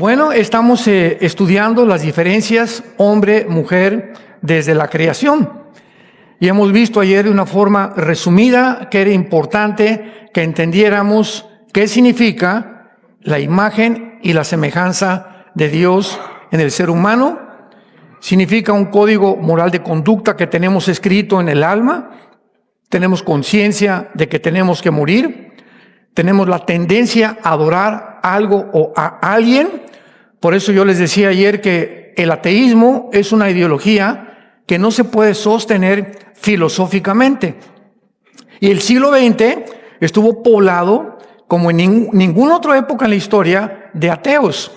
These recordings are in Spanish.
Bueno, estamos estudiando las diferencias hombre-mujer desde la creación. Y hemos visto ayer de una forma resumida que era importante que entendiéramos qué significa la imagen y la semejanza de Dios en el ser humano. Significa un código moral de conducta que tenemos escrito en el alma. Tenemos conciencia de que tenemos que morir. Tenemos la tendencia a adorar algo o a alguien. Por eso yo les decía ayer que el ateísmo es una ideología que no se puede sostener filosóficamente. Y el siglo XX estuvo poblado, como en ninguna otra época en la historia, de ateos.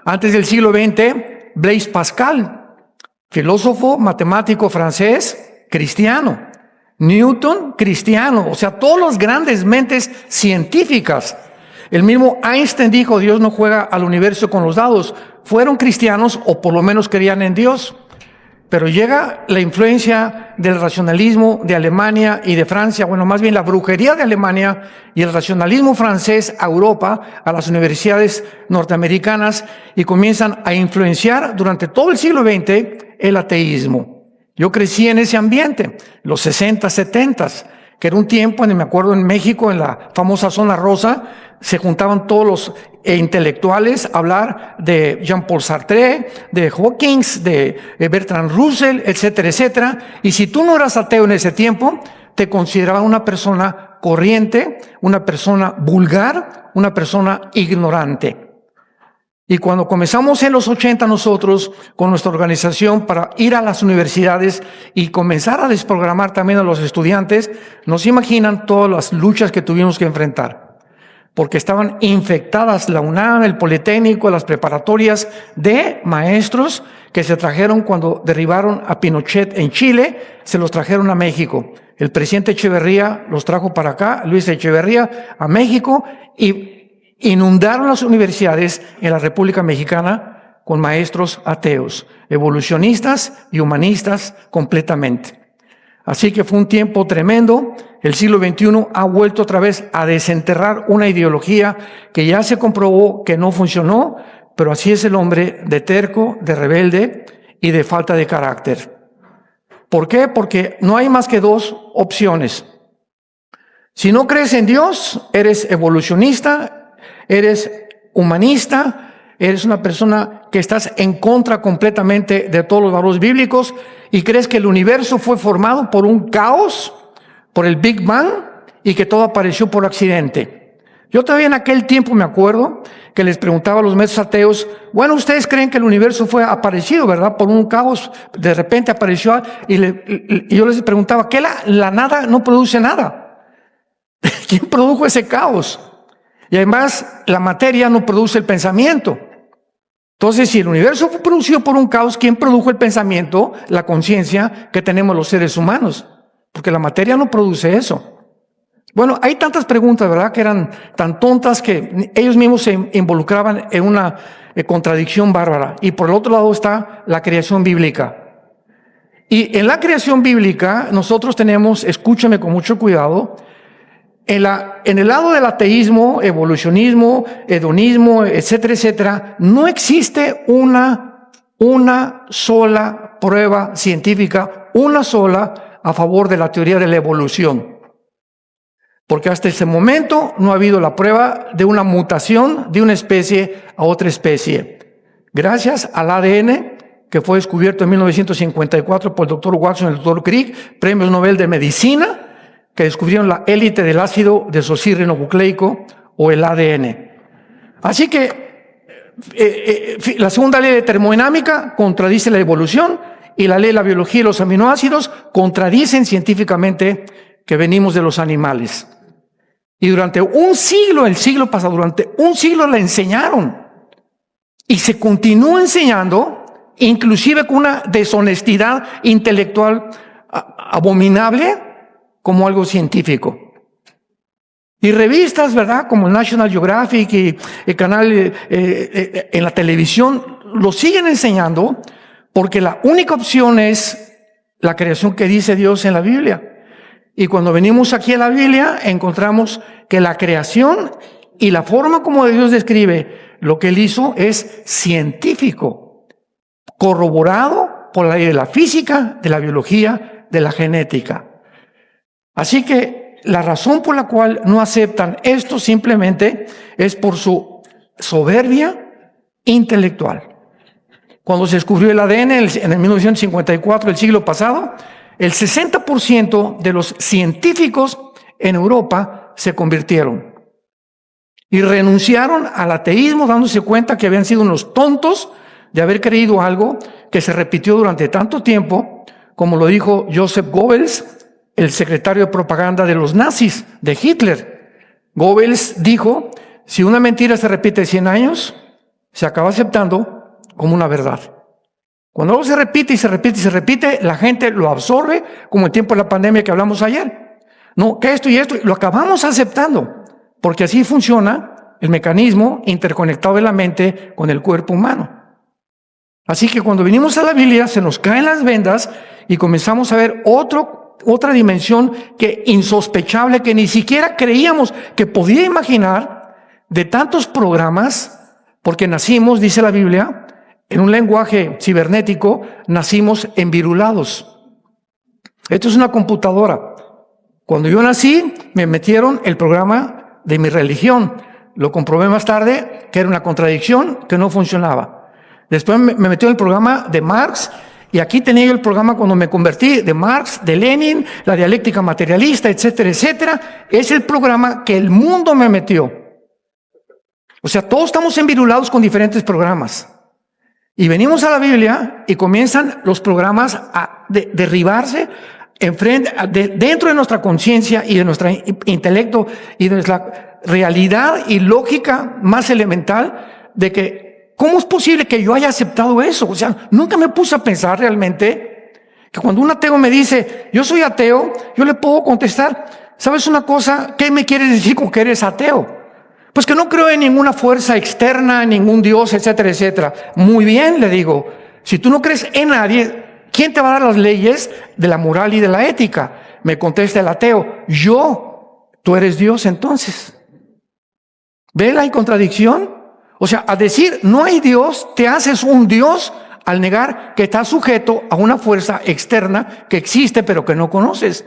Antes del siglo XX, Blaise Pascal, filósofo, matemático francés, cristiano. Newton, cristiano. O sea, todas las grandes mentes científicas. El mismo Einstein dijo, Dios no juega al universo con los dados. Fueron cristianos o por lo menos creían en Dios. Pero llega la influencia del racionalismo de Alemania y de Francia, bueno, más bien la brujería de Alemania y el racionalismo francés a Europa, a las universidades norteamericanas, y comienzan a influenciar durante todo el siglo XX el ateísmo. Yo crecí en ese ambiente, los 60, 70, que era un tiempo, me acuerdo en México, en la famosa zona rosa, se juntaban todos los intelectuales a hablar de Jean-Paul Sartre, de Hawkins, de Bertrand Russell, etcétera, etcétera. Y si tú no eras ateo en ese tiempo, te consideraban una persona corriente, una persona vulgar, una persona ignorante. Y cuando comenzamos en los 80 nosotros con nuestra organización para ir a las universidades y comenzar a desprogramar también a los estudiantes, nos imaginan todas las luchas que tuvimos que enfrentar. Porque estaban infectadas la UNAM, el Politécnico, las preparatorias de maestros que se trajeron cuando derribaron a Pinochet en Chile, se los trajeron a México. El presidente Echeverría los trajo para acá, Luis Echeverría, a México, y inundaron las universidades en la República Mexicana con maestros ateos, evolucionistas y humanistas completamente. Así que fue un tiempo tremendo. El siglo XXI ha vuelto otra vez a desenterrar una ideología que ya se comprobó que no funcionó, pero así es el hombre de terco, de rebelde y de falta de carácter. ¿Por qué? Porque no hay más que dos opciones. Si no crees en Dios, eres evolucionista, eres humanista, eres una persona que estás en contra completamente de todos los valores bíblicos y crees que el universo fue formado por un caos, por el Big Bang, y que todo apareció por accidente. Yo todavía en aquel tiempo me acuerdo que les preguntaba a los maestros ateos, bueno, ustedes creen que el universo fue aparecido, ¿verdad? Por un caos, de repente apareció, y yo les preguntaba, ¿qué la nada no produce nada? ¿Quién produjo ese caos? Y además, la materia no produce el pensamiento. Entonces, si el universo fue producido por un caos, ¿quién produjo el pensamiento, la conciencia que tenemos los seres humanos? Porque la materia no produce eso. Bueno, hay tantas preguntas, ¿verdad?, que eran tan tontas que ellos mismos se involucraban en una contradicción bárbara. Y por el otro lado está la creación bíblica. Y en la creación bíblica, nosotros tenemos, escúchame con mucho cuidado, en el lado del ateísmo, evolucionismo, hedonismo, etcétera, etcétera, no existe una sola prueba científica, una sola a favor de la teoría de la evolución. Porque hasta ese momento no ha habido la prueba de una mutación de una especie a otra especie. Gracias al ADN, que fue descubierto en 1954 por el doctor Watson y el doctor Crick, premios Nobel de Medicina, que descubrieron la élite del ácido desoxirribonucleico o el ADN. Así que la segunda ley de termodinámica contradice la evolución y la ley de la biología y los aminoácidos contradicen científicamente que venimos de los animales. Y durante un siglo, el siglo pasado, durante un siglo la enseñaron y se continúa enseñando, inclusive con una deshonestidad intelectual abominable, como algo científico. Y revistas, ¿verdad?, como National Geographic y el canal en la televisión, lo siguen enseñando porque la única opción es la creación que dice Dios en la Biblia. Y cuando venimos aquí a la Biblia, encontramos que la creación y la forma como Dios describe lo que él hizo es científico, corroborado por la ley de la física, de la biología, de la genética. Así que la razón por la cual no aceptan esto simplemente es por su soberbia intelectual. Cuando se descubrió el ADN en el 1954, el siglo pasado, el 60% de los científicos en Europa se convirtieron y renunciaron al ateísmo, dándose cuenta que habían sido unos tontos de haber creído algo que se repitió durante tanto tiempo, como lo dijo Joseph Goebbels, el secretario de propaganda de los nazis, de Hitler. Goebbels dijo, si una mentira se repite 100 años, se acaba aceptando como una verdad. Cuando algo se repite y se repite y se repite, la gente lo absorbe, como el tiempo de la pandemia que hablamos ayer. No, que esto y esto, lo acabamos aceptando, porque así funciona el mecanismo interconectado de la mente con el cuerpo humano. Así que cuando venimos a la Biblia, se nos caen las vendas y comenzamos a ver otra dimensión que insospechable, que ni siquiera creíamos que podía imaginar, de tantos programas, porque nacimos, dice la Biblia, en un lenguaje cibernético, nacimos envirulados. Esto es una computadora. Cuando yo nací, me metieron el programa de mi religión. Lo comprobé más tarde, que era una contradicción, que no funcionaba. Después me metió el programa de Marx, y aquí tenía yo el programa cuando me convertí, de Marx, de Lenin, la dialéctica materialista, etcétera, etcétera. Es el programa que el mundo me metió. O sea, todos estamos envirulados con diferentes programas. Y venimos a la Biblia y comienzan los programas a derribarse dentro de nuestra conciencia y de nuestro intelecto y de nuestra realidad y lógica más elemental de que, ¿cómo es posible que yo haya aceptado eso? O sea, nunca me puse a pensar realmente que cuando un ateo me dice, yo soy ateo, yo le puedo contestar, ¿sabes una cosa? ¿Qué me quieres decir con que eres ateo? Pues que no creo en ninguna fuerza externa, ningún Dios, etcétera, etcétera. Muy bien, le digo, si tú no crees en nadie, ¿quién te va a dar las leyes de la moral y de la ética? Me contesta el ateo, tú eres Dios entonces. ¿Ve la contradicción? O sea, al decir no hay Dios, te haces un Dios al negar que estás sujeto a una fuerza externa que existe pero que no conoces.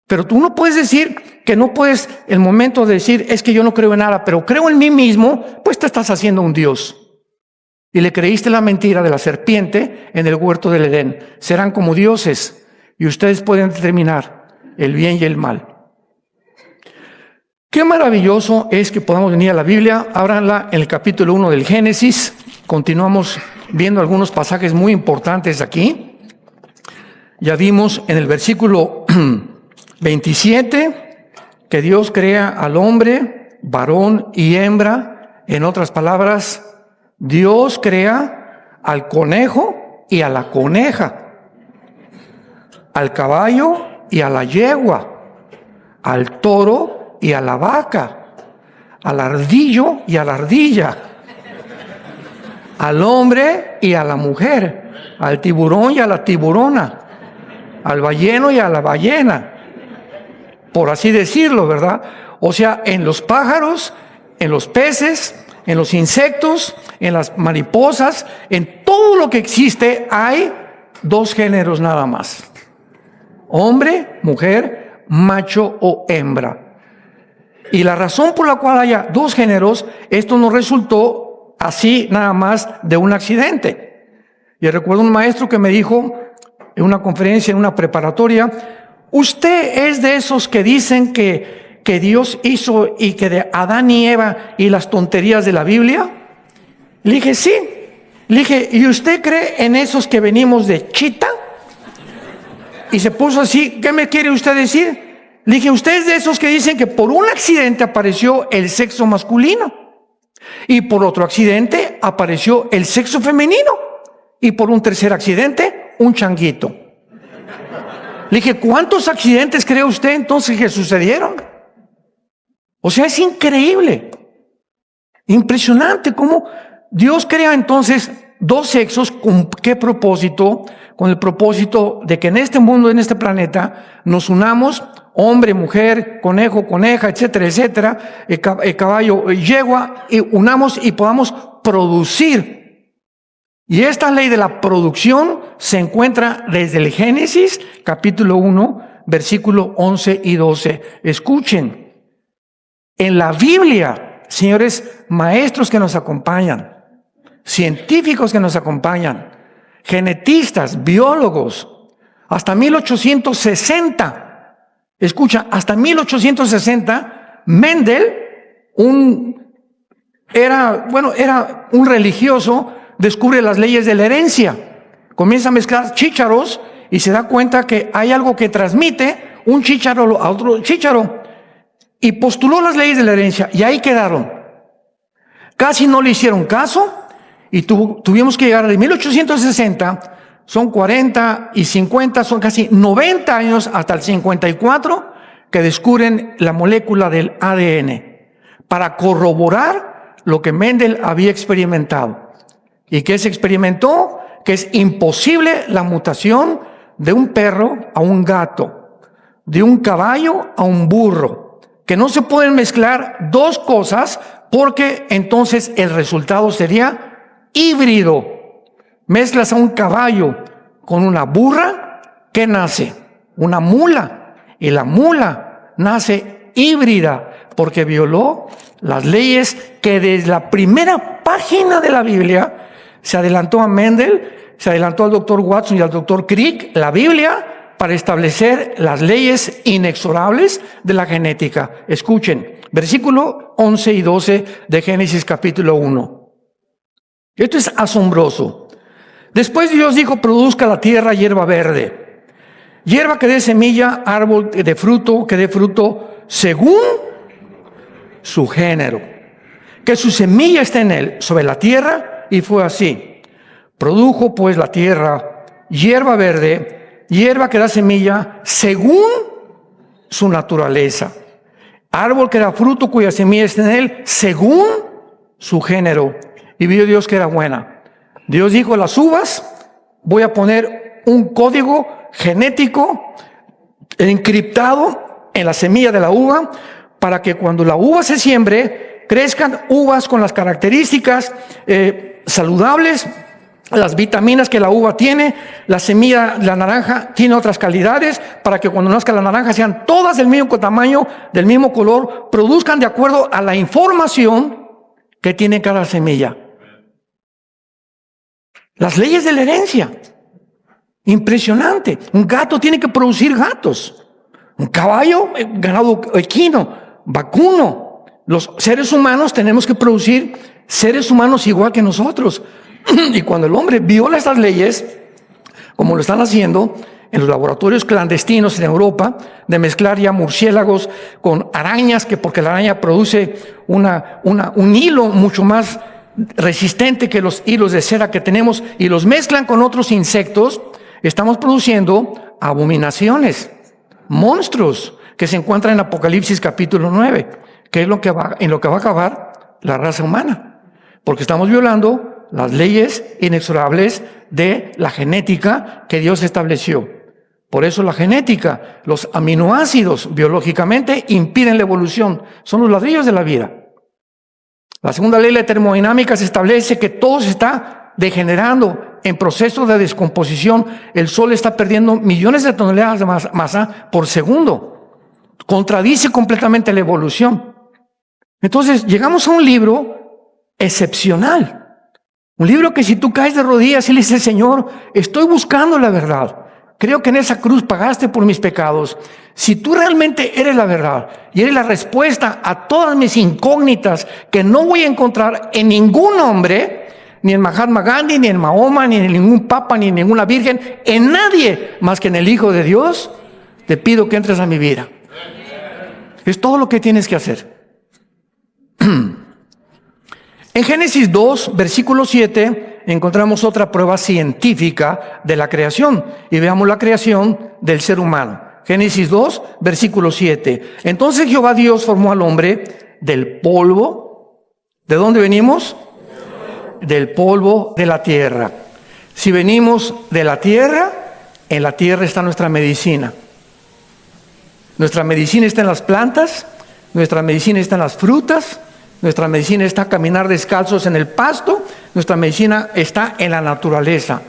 Pero tú no puedes decir que no puedes, el momento de decir, es que yo no creo en nada, pero creo en mí mismo, pues te estás haciendo un Dios. Y le creíste la mentira de la serpiente en el huerto del Edén. Serán como dioses y ustedes pueden determinar el bien y el mal. Qué maravilloso es que podamos venir a la Biblia. Ábranla en el capítulo 1 del Génesis. Continuamos viendo algunos pasajes muy importantes aquí. Ya vimos en el versículo 27, que Dios crea al hombre, varón y hembra. En otras palabras, Dios crea al conejo y a la coneja, al caballo y a la yegua, al toro y a la vaca, al ardillo y a la ardilla, al hombre y a la mujer, al tiburón y a la tiburona, al balleno y a la ballena, por así decirlo, ¿verdad? O sea, en los pájaros, en los peces, en los insectos, en las mariposas, en todo lo que existe hay dos géneros nada más. Hombre, mujer, macho o hembra. Y la razón por la cual haya dos géneros, esto no resultó así nada más de un accidente. Y recuerdo un maestro que me dijo en una conferencia, en una preparatoria, ¿usted es de esos que dicen que Dios hizo y que de Adán y Eva y las tonterías de la Biblia? Le dije, sí. Le dije, ¿y usted cree en esos que venimos de Chita? Y se puso así, ¿qué me quiere usted decir? Le dije, ¿usted es de esos que dicen que por un accidente apareció el sexo masculino? Y por otro accidente apareció el sexo femenino. Y por un tercer accidente, un changuito. Le dije, ¿cuántos accidentes cree usted entonces que sucedieron? O sea, es increíble, impresionante cómo Dios crea entonces dos sexos. ¿Con qué propósito? Con el propósito de que en este mundo, en este planeta, nos unamos hombre, mujer, conejo, coneja, etcétera, etcétera, caballo, yegua, y unamos y podamos producir. Y esta ley de la producción se encuentra desde el Génesis, capítulo 1, versículo 11 y 12. Escuchen, en la Biblia, señores maestros que nos acompañan, científicos que nos acompañan, genetistas, biólogos, hasta 1860, escucha, hasta 1860, Mendel, era un religioso, descubre las leyes de la herencia, comienza a mezclar chícharos y se da cuenta que hay algo que transmite un chícharo a otro chícharo, y postuló las leyes de la herencia, y ahí quedaron. Casi no le hicieron caso, y tuvimos que llegar de 1860, son 40 y 50, son casi 90 años hasta el 54, que descubren la molécula del ADN, para corroborar lo que Mendel había experimentado. ¿Y qué se experimentó? Que es imposible la mutación de un perro a un gato, de un caballo a un burro, que no se pueden mezclar dos cosas, porque entonces el resultado sería híbrido. Mezclas a un caballo con una burra, ¿qué nace? Una mula. Y la mula nace híbrida porque violó las leyes que desde la primera página de la Biblia se adelantó a Mendel, se adelantó al doctor Watson y al doctor Crick, la Biblia, para establecer las leyes inexorables de la genética. Escuchen, versículo 11 y 12 de Génesis capítulo 1. Esto es asombroso. Después Dios dijo: produzca la tierra hierba verde, hierba que dé semilla, árbol de fruto que dé fruto según su género, que su semilla esté en él sobre la tierra. Y fue así. Produjo pues la tierra hierba verde, hierba que da semilla según su naturaleza, árbol que da fruto cuya semilla está en él según su género. Y vio Dios que era buena. Dios dijo a las uvas: voy a poner un código genético encriptado en la semilla de la uva, para que cuando la uva se siembre, crezcan uvas con las características saludables, las vitaminas que la uva tiene. La semilla, la naranja, tiene otras calidades, para que cuando nazca la naranja sean todas del mismo tamaño, del mismo color, produzcan de acuerdo a la información que tiene cada semilla. Las leyes de la herencia. Impresionante. Un gato tiene que producir gatos. Un caballo, ganado equino, vacuno. Los seres humanos tenemos que producir seres humanos igual que nosotros. Y cuando el hombre viola estas leyes, como lo están haciendo en los laboratorios clandestinos en Europa, de mezclar ya murciélagos con arañas, que porque la araña produce un hilo mucho más resistente que los hilos de cera que tenemos, y los mezclan con otros insectos, estamos produciendo abominaciones, monstruos que se encuentran en Apocalipsis capítulo 9, que es en lo que va a acabar la raza humana, porque estamos violando las leyes inexorables de la genética que Dios estableció. Por eso la genética, los aminoácidos biológicamente impiden la evolución, son los ladrillos de la vida. La segunda ley de termodinámica se establece que todo se está degenerando en proceso de descomposición. El Sol está perdiendo millones de toneladas de masa por segundo. Contradice completamente la evolución. Entonces llegamos a un libro excepcional. Un libro que si tú caes de rodillas y le dices: Señor, estoy buscando la verdad. Creo que en esa cruz pagaste por mis pecados. Si tú realmente eres la verdad y eres la respuesta a todas mis incógnitas que no voy a encontrar en ningún hombre, ni en Mahatma Gandhi, ni en Mahoma, ni en ningún papa, ni en ninguna virgen, en nadie más que en el Hijo de Dios, te pido que entres a mi vida. Es todo lo que tienes que hacer. En Génesis 2, versículo 7, encontramos otra prueba científica de la creación. Y veamos la creación del ser humano. Génesis 2, versículo 7. Entonces Jehová Dios formó al hombre del polvo. ¿De dónde venimos? Del polvo de la tierra. Si venimos de la tierra, en la tierra está nuestra medicina. Nuestra medicina está en las plantas, nuestra medicina está en las frutas, nuestra medicina está caminar descalzos en el pasto, nuestra medicina está en la naturaleza.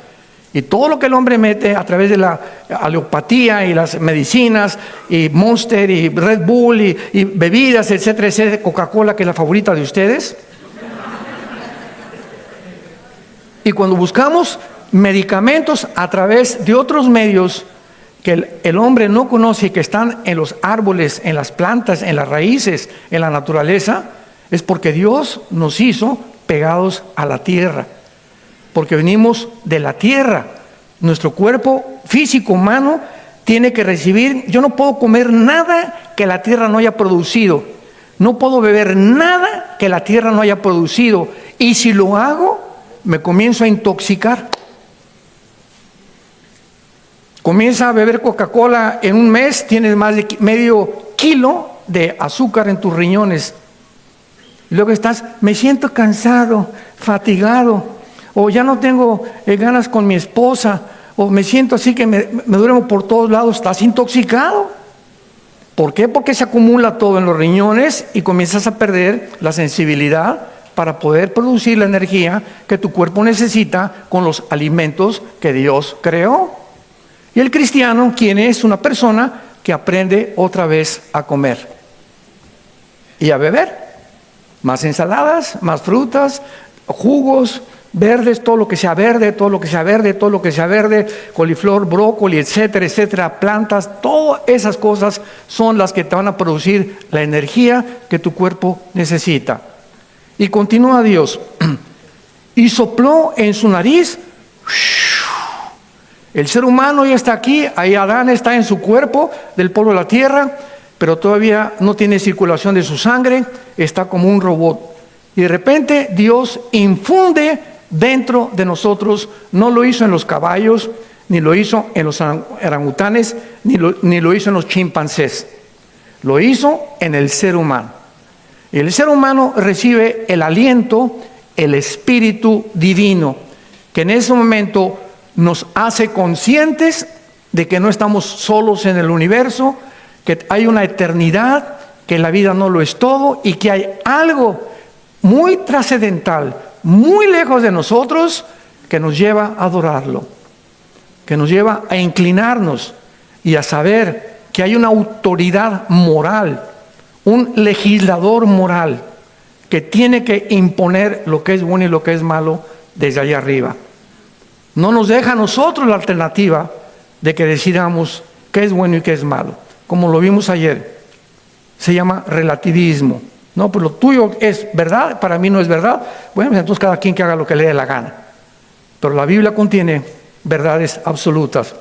Y todo lo que el hombre mete a través de la alopatía y las medicinas, y Monster, y Red Bull, y bebidas, etcétera, etcétera, Coca-Cola, que es la favorita de ustedes. Y cuando buscamos medicamentos a través de otros medios que el hombre no conoce y que están en los árboles, en las plantas, en las raíces, en la naturaleza, es porque Dios nos hizo pegados a la tierra. Porque venimos de la tierra. Nuestro cuerpo físico humano tiene que recibir. Yo no puedo comer nada que la tierra no haya producido. No puedo beber nada que la tierra no haya producido. Y si lo hago, me comienzo a intoxicar. Comienza a beber Coca-Cola en un mes, tienes más de medio kilo de azúcar en tus riñones. Y luego estás, me siento cansado, fatigado, o ya no tengo ganas con mi esposa, o me siento así que me duermo por todos lados. Estás intoxicado. ¿Por qué? Porque se acumula todo en los riñones y comienzas a perder la sensibilidad para poder producir la energía que tu cuerpo necesita con los alimentos que Dios creó. Y el cristiano, ¿quién es? Una persona que aprende otra vez a comer y a beber. Más ensaladas, más frutas, jugos verdes, todo lo que sea verde, todo lo que sea verde, todo lo que sea verde, coliflor, brócoli, etcétera, etcétera, plantas, todas esas cosas son las que te van a producir la energía que tu cuerpo necesita. Y continúa Dios, y sopló en su nariz. El ser humano ya está aquí, ahí Adán está en su cuerpo del polvo de la tierra, pero todavía no tiene circulación de su sangre, está como un robot. Y de repente Dios infunde dentro de nosotros, no lo hizo en los caballos, ni lo hizo en los orangutanes, ni lo hizo en los chimpancés, lo hizo en el ser humano. Y el ser humano recibe el aliento, el Espíritu Divino, que en ese momento nos hace conscientes de que no estamos solos en el universo, que hay una eternidad, que la vida no lo es todo y que hay algo muy trascendental, muy lejos de nosotros, que nos lleva a adorarlo, que nos lleva a inclinarnos y a saber que hay una autoridad moral, un legislador moral que tiene que imponer lo que es bueno y lo que es malo desde allá arriba. No nos deja a nosotros la alternativa de que decidamos qué es bueno y qué es malo. Como lo vimos ayer, se llama relativismo. No, pues lo tuyo es verdad, para mí no es verdad. Bueno, entonces cada quien que haga lo que le dé la gana. Pero la Biblia contiene verdades absolutas.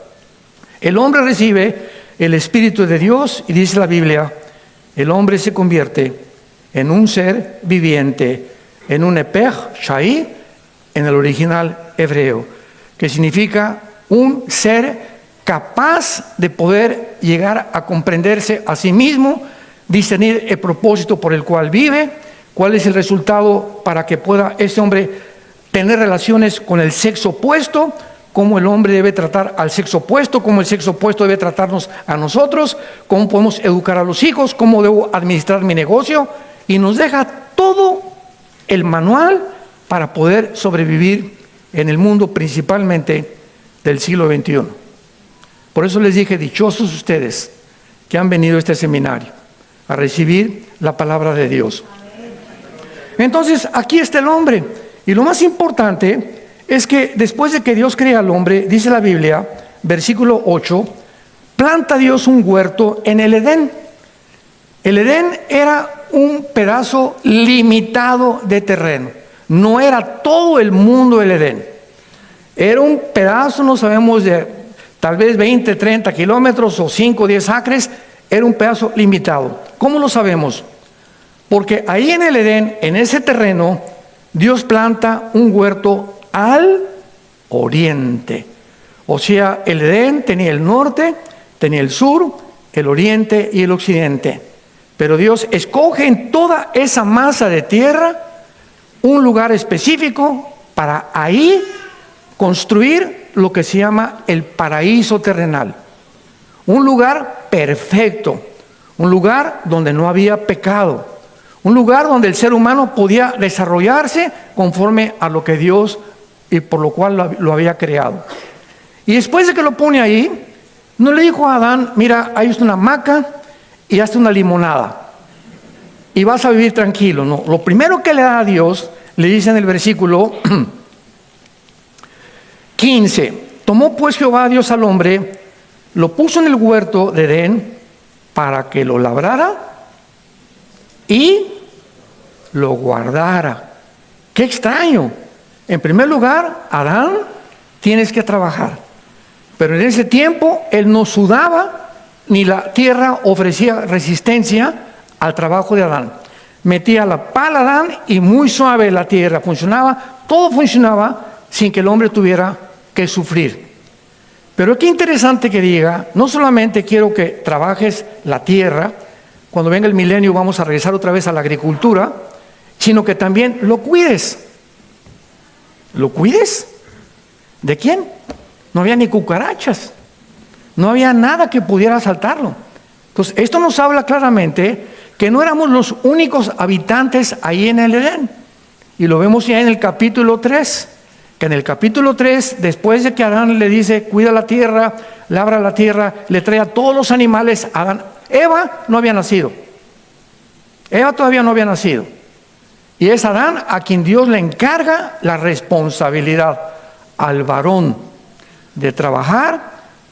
El hombre recibe el Espíritu de Dios y dice la Biblia, el hombre se convierte en un ser viviente, en un Epech Shai, en el original hebreo, que significa un ser capaz de poder llegar a comprenderse a sí mismo, discernir el propósito por el cual vive, cuál es el resultado para que pueda ese hombre tener relaciones con el sexo opuesto, cómo el hombre debe tratar al sexo opuesto, cómo el sexo opuesto debe tratarnos a nosotros, cómo podemos educar a los hijos, cómo debo administrar mi negocio, y nos deja todo el manual para poder sobrevivir en el mundo principalmente del siglo XXI. Por eso les dije, dichosos ustedes que han venido a este seminario a recibir la palabra de Dios. Entonces, aquí está el hombre. Y lo más importante es que después de que Dios crea al hombre, dice la Biblia, versículo 8, planta Dios un huerto en el Edén. El Edén era un pedazo limitado de terreno. No era todo el mundo del Edén. Era un pedazo, no sabemos, de tal vez 20, 30 kilómetros o 5, 10 acres. Era un pedazo limitado. ¿Cómo lo sabemos? Porque ahí en el Edén, en ese terreno, Dios planta un huerto al oriente. O sea, el Edén tenía el norte, tenía el sur, el oriente y el occidente. Pero Dios escoge en toda esa masa de tierra un lugar específico para ahí construir lo que se llama el paraíso terrenal. Un lugar perfecto, un lugar donde no había pecado, un lugar donde el ser humano podía desarrollarse conforme a lo que Dios y por lo cual lo había creado. Y después de que lo pone ahí, no le dijo a Adán, mira, hay una hamaca y hazte una limonada y vas a vivir tranquilo. No, lo primero que le da a Dios, le dice en el versículo 15, tomó pues Jehová Dios al hombre, lo puso en el huerto de Edén para que lo labrara y lo guardara. Qué extraño. En primer lugar, Adán, tienes que trabajar. Pero en ese tiempo él no sudaba, ni la tierra ofrecía resistencia al trabajo de Adán. Metía la pala a Adán y muy suave la tierra funcionaba, todo funcionaba sin que el hombre tuviera que sufrir. Pero qué interesante que diga, no solamente quiero que trabajes la tierra, cuando venga el milenio vamos a regresar otra vez a la agricultura, sino que también lo cuides. ¿Lo cuides? ¿De quién? No había ni cucarachas, no había nada que pudiera asaltarlo. Entonces, esto nos habla claramente que no éramos los únicos habitantes ahí en el Edén. Y lo vemos ya en el capítulo 3, que en el capítulo 3, después de que Adán le dice, cuida la tierra, labra la tierra, le trae a todos los animales a Adán. Eva no había nacido. Eva todavía no había nacido. Y es Adán a quien Dios le encarga la responsabilidad al varón de trabajar,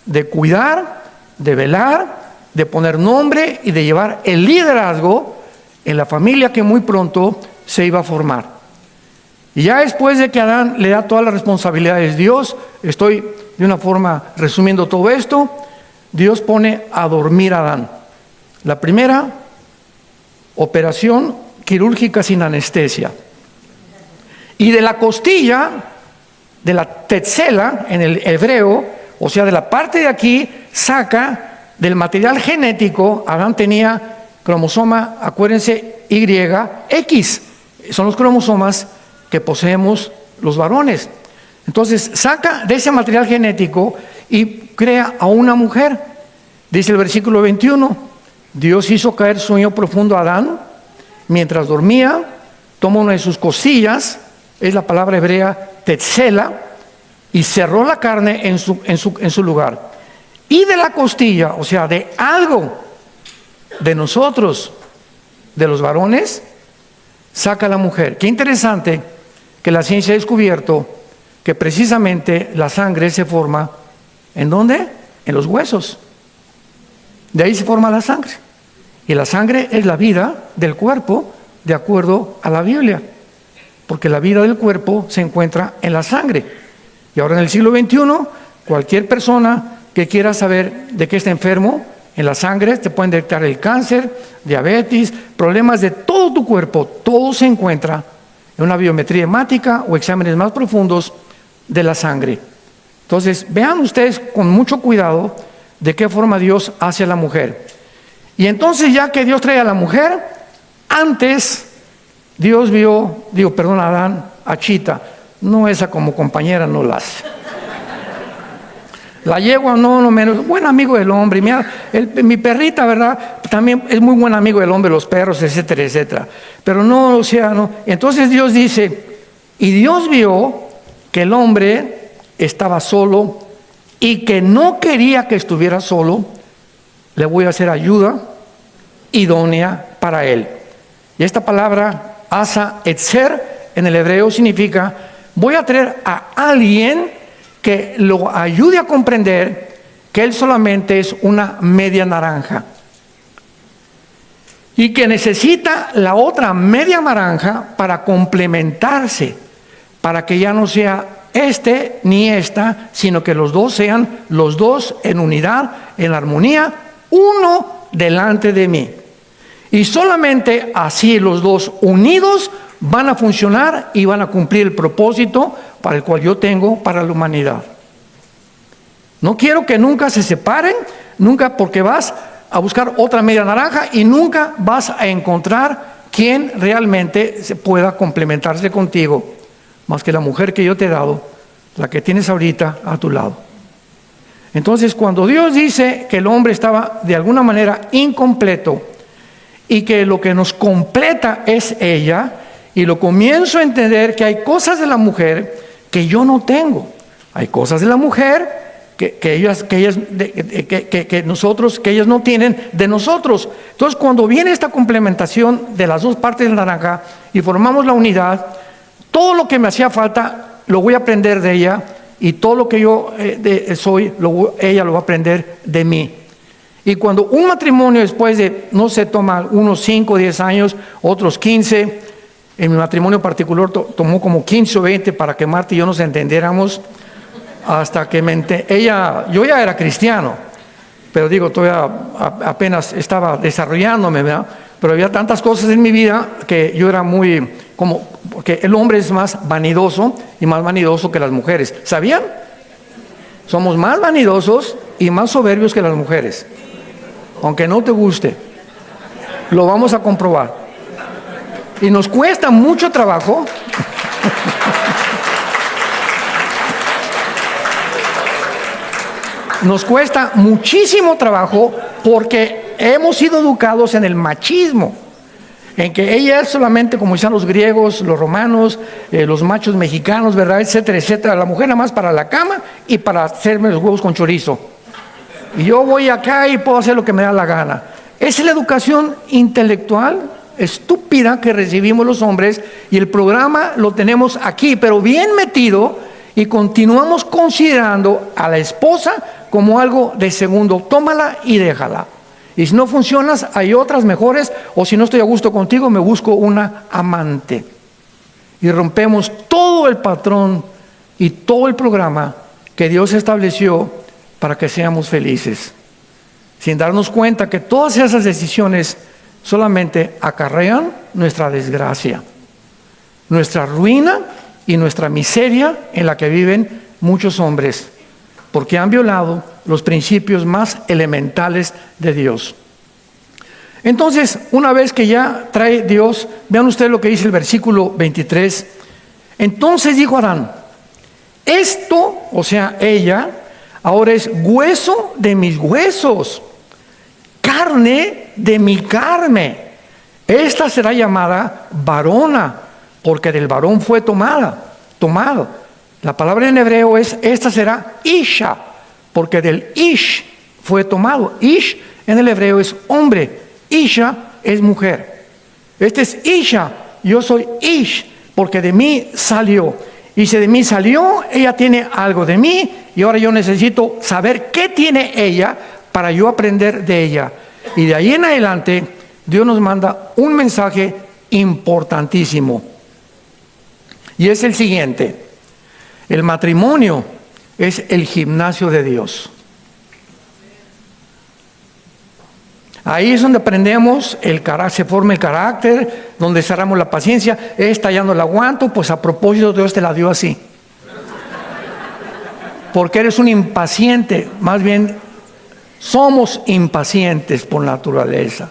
de cuidar, de velar, de poner nombre y de llevar el liderazgo en la familia que muy pronto se iba a formar. Y ya después de que Adán le da todas las responsabilidades Dios, estoy de una forma resumiendo todo esto, Dios pone a dormir a Adán. La primera operación quirúrgica sin anestesia. Y de la costilla, de la tetzela en el hebreo, o sea, de la parte de aquí, saca del material genético. Adán tenía cromosoma, acuérdense, YX. Son los cromosomas que poseemos los varones. Entonces, saca de ese material genético y crea a una mujer. Dice el versículo 21, Dios hizo caer sueño profundo a Adán. Mientras dormía, toma una de sus costillas, es la palabra hebrea tetzela, y cerró la carne en su lugar. Y de la costilla, o sea, de algo de nosotros, de los varones, saca la mujer. Qué interesante que la ciencia ha descubierto que precisamente la sangre se forma, ¿en dónde? En los huesos. De ahí se forma la sangre. Y la sangre es la vida del cuerpo, de acuerdo a la Biblia. Porque la vida del cuerpo se encuentra en la sangre. Y ahora en el siglo XXI, cualquier persona que quiera saber de qué está enfermo, en la sangre te pueden detectar el cáncer, diabetes, problemas de todo tu cuerpo. Todo se encuentra en una biometría hemática o exámenes más profundos de la sangre. Entonces, vean ustedes con mucho cuidado de qué forma Dios hace a la mujer. Y entonces, ya que Dios trae a la mujer, antes Dios vio, Adán, a Chita, no esa como compañera, no la hace. La yegua, no menos, buen amigo del hombre. Mira, mi perrita, ¿verdad? También es muy buen amigo del hombre, los perros, etcétera, etcétera. Pero no, o sea, no. Entonces Dios dice, y Dios vio que el hombre estaba solo y que no quería que estuviera solo, le voy a hacer ayuda idónea para él. Y esta palabra, asa etzer, en el hebreo significa, voy a traer a alguien que lo ayude a comprender que él solamente es una media naranja y que necesita la otra media naranja para complementarse, para que ya no sea este ni esta, sino que los dos sean los dos en unidad, en armonía, uno delante de mí. Y solamente así los dos unidos van a funcionar y van a cumplir el propósito para el cual yo tengo para la humanidad. No quiero que nunca se separen, nunca, porque vas a buscar otra media naranja y nunca vas a encontrar quien realmente se pueda complementarse contigo, más que la mujer que yo te he dado, la que tienes ahorita a tu lado. Entonces, cuando Dios dice que el hombre estaba de alguna manera incompleto y que lo que nos completa es ella, y lo comienzo a entender que hay cosas de la mujer que yo no tengo. Hay cosas de la mujer que ellas no tienen de nosotros. Entonces, cuando viene esta complementación de las dos partes del naranja y formamos la unidad, todo lo que me hacía falta lo voy a aprender de ella, y todo lo que yo soy, ella lo va a aprender de mí. Y cuando un matrimonio después de, no se toma unos 5 o 10 años, otros 15, en mi matrimonio particular tomó como 15 o 20 para que Marta y yo nos entendiéramos, hasta que yo ya era cristiano, pero digo, todavía apenas estaba desarrollándome, ¿verdad? Pero había tantas cosas en mi vida que yo era porque el hombre es más vanidoso y más vanidoso que las mujeres. ¿Sabían? Somos más vanidosos y más soberbios que las mujeres. Aunque no te guste, lo vamos a comprobar. Y nos cuesta mucho trabajo. Nos cuesta muchísimo trabajo porque hemos sido educados en el machismo, en que ella es solamente, como decían los griegos, los romanos, los machos mexicanos, ¿verdad?, etcétera, etcétera. La mujer nada más para la cama y para hacerme los huevos con chorizo. Y yo voy acá y puedo hacer lo que me da la gana. Esa es la educación intelectual estúpida que recibimos los hombres, y el programa lo tenemos aquí, pero bien metido, y continuamos considerando a la esposa como algo de segundo. Tómala y déjala. Y si no funcionas, hay otras mejores, o si no estoy a gusto contigo, me busco una amante. Y rompemos todo el patrón y todo el programa que Dios estableció para que seamos felices, sin darnos cuenta que todas esas decisiones solamente acarrean nuestra desgracia, nuestra ruina y nuestra miseria en la que viven muchos hombres, porque han violado los principios más elementales de Dios. Entonces, una vez que ya trae Dios, vean ustedes lo que dice el versículo 23. Entonces dijo Adán: esto, o sea, ella, ahora es hueso de mis huesos, carne de mi carne. Esta será llamada varona, porque del varón fue tomado. La palabra en hebreo esta será isha, porque del ish fue tomado. Ish en el hebreo es hombre, isha es mujer. Este es isha, yo soy ish, porque de mí salió. Y si de mí salió, ella tiene algo de mí, y ahora yo necesito saber qué tiene ella para yo aprender de ella. Y de ahí en adelante, Dios nos manda un mensaje importantísimo. Y es el siguiente: el matrimonio es el gimnasio de Dios. Ahí es donde aprendemos se forma el carácter, donde cerramos la paciencia. Esta ya no la aguanto, pues a propósito Dios te la dio así. Porque eres un impaciente, más bien somos impacientes por naturaleza.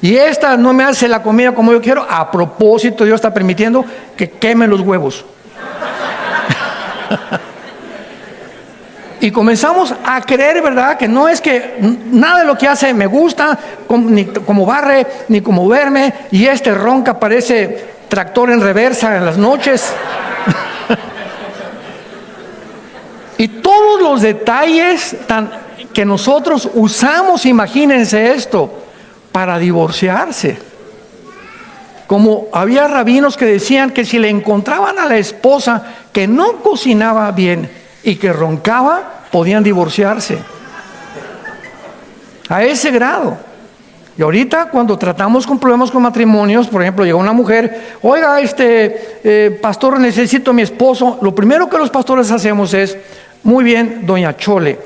Y esta no me hace la comida como yo quiero, a propósito Dios está permitiendo que queme los huevos. Y comenzamos a creer, ¿verdad?, que no es que nada de lo que hace me gusta, ni como barre, ni como duerme, y ronca, parece tractor en reversa en las noches. Y todos los detalles que nosotros usamos, imagínense esto, para divorciarse. Como había rabinos que decían que si le encontraban a la esposa que no cocinaba bien y que roncaba, podían divorciarse. A ese grado. Y ahorita cuando tratamos con problemas con matrimonios, por ejemplo, llega una mujer: oiga, pastor, necesito a mi esposo. Lo primero que los pastores hacemos es: muy bien, doña Chole,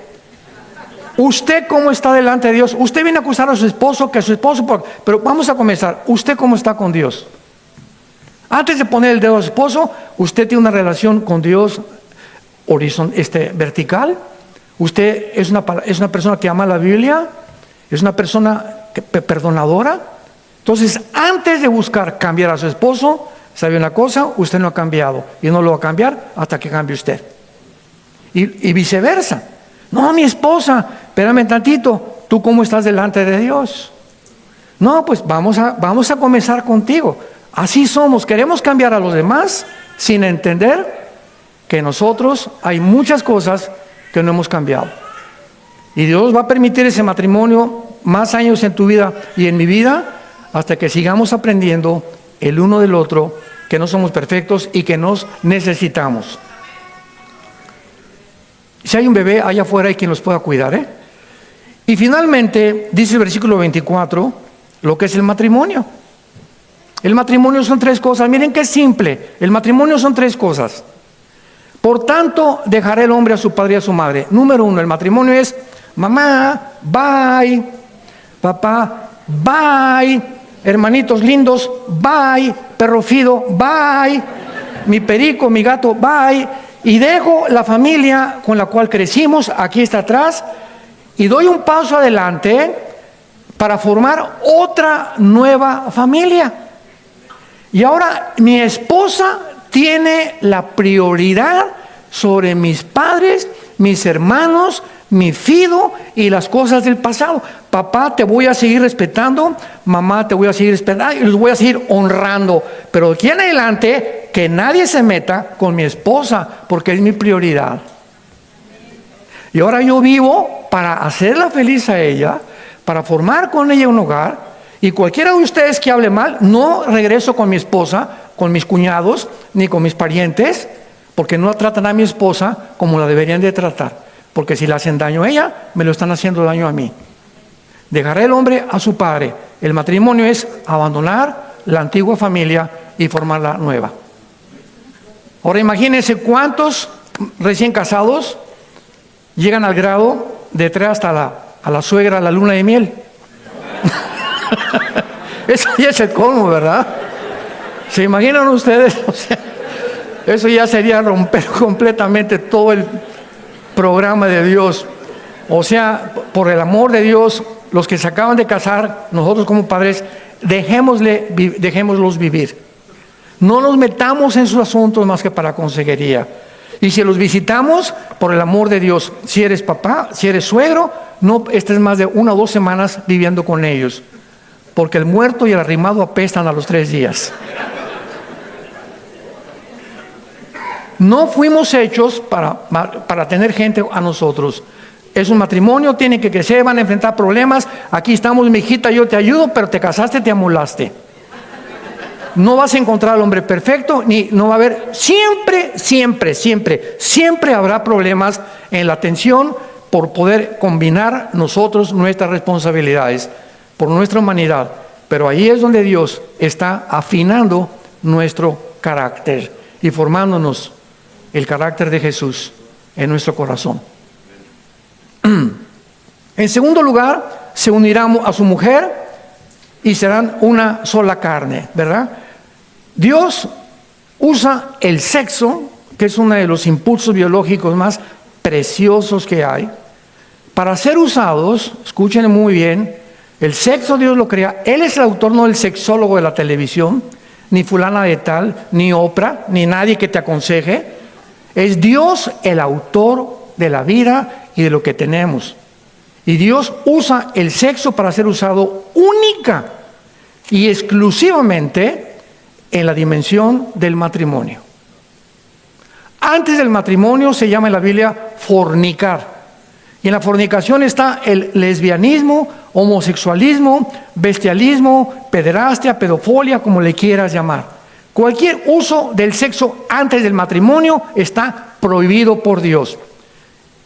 ¿usted cómo está delante de Dios? Usted viene a acusar a su esposo, pero vamos a comenzar. ¿Usted cómo está con Dios? Antes de poner el dedo a su esposo, ¿usted tiene una relación con Dios vertical? ¿Usted es una persona que ama la Biblia? ¿Es una persona perdonadora? Entonces, antes de buscar cambiar a su esposo, ¿sabe una cosa? Usted no ha cambiado y no lo va a cambiar hasta que cambie usted. Y viceversa. No, mi esposa, espérame tantito, ¿tú cómo estás delante de Dios? No, pues vamos a comenzar contigo. Así somos, queremos cambiar a los demás sin entender que nosotros hay muchas cosas que no hemos cambiado. Y Dios va a permitir ese matrimonio más años en tu vida y en mi vida hasta que sigamos aprendiendo el uno del otro, que no somos perfectos y que nos necesitamos. Si hay un bebé allá afuera hay quien los pueda cuidar, ¿eh? Y finalmente dice el versículo 24 lo que es el matrimonio. El matrimonio son 3 cosas. Miren qué simple. El matrimonio son 3 cosas. Por tanto, dejará el hombre a su padre y a su madre. Número 1, el matrimonio es mamá, bye, papá, bye, hermanitos lindos, bye, perro Fido, bye, mi perico, mi gato, bye. Y dejo la familia con la cual crecimos, aquí está atrás, y doy un paso adelante para formar otra nueva familia. Y ahora mi esposa tiene la prioridad sobre mis padres, mis hermanos, mi Fido y las cosas del pasado. Papá, te voy a seguir respetando, mamá, te voy a seguir respetando y los voy a seguir honrando. Pero de aquí en adelante, que nadie se meta con mi esposa, porque es mi prioridad. Y ahora yo vivo para hacerla feliz a ella, para formar con ella un hogar. Y cualquiera de ustedes que hable mal, no regreso con mi esposa, con mis cuñados, ni con mis parientes, porque no tratan a mi esposa como la deberían de tratar. Porque si le hacen daño a ella, me lo están haciendo daño a mí. Dejará el hombre a su padre. El matrimonio es abandonar la antigua familia y formar la nueva. Ahora imagínense cuántos recién casados llegan al grado de traer hasta a la suegra a la luna de miel. Eso ya es el colmo, ¿verdad? ¿Se imaginan ustedes? O sea, eso ya sería romper completamente todo el programa de Dios. O sea, por el amor de Dios, los que se acaban de casar, nosotros como padres, dejémoslos vivir. No nos metamos en sus asuntos más que para consejería. Y si los visitamos, por el amor de Dios, si eres papá, si eres suegro, no estés más de 1 o 2 semanas viviendo con ellos. Porque el muerto y el arrimado apestan a los 3 días. No fuimos hechos para tener gente a nosotros. Es un matrimonio, tienen que crecer, van a enfrentar problemas. Aquí estamos, mi hijita, yo te ayudo, pero te casaste, te amolaste. No vas a encontrar al hombre perfecto, ni no va a haber, siempre habrá problemas en la atención por poder combinar nosotros nuestras responsabilidades, por nuestra humanidad. Pero ahí es donde Dios está afinando nuestro carácter y formándonos el carácter de Jesús en nuestro corazón. En segundo lugar, se unirán a su mujer y serán una sola carne, ¿verdad? Dios usa el sexo, que es uno de los impulsos biológicos más preciosos que hay, para ser usados, escuchen muy bien, el sexo Dios lo crea, Él es el autor, no el sexólogo de la televisión, ni fulana de tal, ni Oprah, ni nadie que te aconseje. Es Dios el autor de la vida y de lo que tenemos. Y Dios usa el sexo para ser usado única y exclusivamente en la dimensión del matrimonio. Antes del matrimonio se llama en la Biblia fornicar. Y en la fornicación está el lesbianismo, homosexualismo, bestialismo, pederastia, pedofilia, como le quieras llamar. Cualquier uso del sexo antes del matrimonio está prohibido por Dios.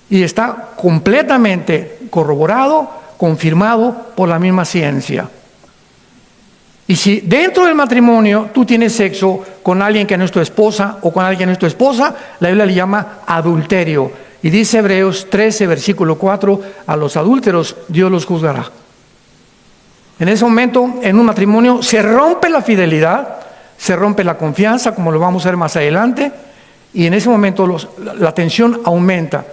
Y está completamente corroborado, confirmado por la misma ciencia. Y si dentro del matrimonio tú tienes sexo con alguien que no es tu esposa o con alguien que no es tu esposa, la Biblia le llama adulterio. Y dice Hebreos 13, versículo 4, a los adúlteros Dios los juzgará. En ese momento, en un matrimonio, se rompe la fidelidad, se rompe la confianza, como lo vamos a ver más adelante, y en ese momento la tensión aumenta.